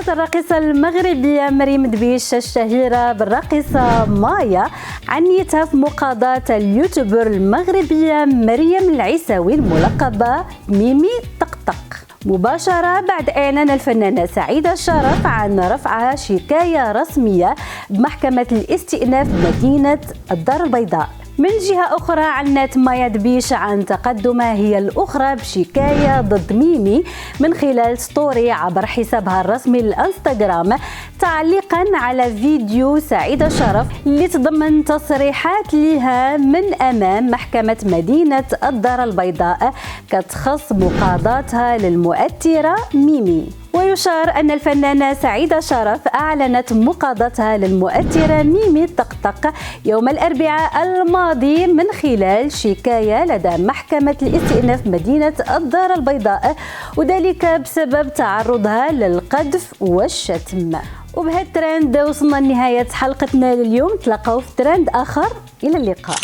دافعت الراقصة المغربية مريم دبيش الشهيرة بالراقصة مايا عن نيتها في مقاضاة اليوتيوبر المغربية مريم العيساوي الملقبة ميمي طقطق مباشرة بعد إعلان الفنانة سعيدة شرف عن رفعها شكاية رسمية بمحكمة الاستئناف مدينة الدار البيضاء. من جهة أخرى أعلنت مايا دبيش عن تقدمها هي الأخرى بشكاية ضد ميمي من خلال ستوري عبر حسابها الرسمي الانستغرام تعليقا على فيديو سعيدة شرف اللي تضمن تصريحات لها من أمام محكمة مدينة الدار البيضاء كتخص مقاضاتها للمؤثرة ميمي. ويشار أن الفنانة سعيدة شرف أعلنت مقاضاتها للمؤثرة ميمي طقطق يوم الأربعاء الماضي من خلال شكاية لدى محكمة الاستئناف مدينة الدار البيضاء، وذلك بسبب تعرضها للقذف والشتم. وبهالترند وصلنا لنهاية حلقتنا لليوم، تلاقوا في ترند آخر، إلى اللقاء.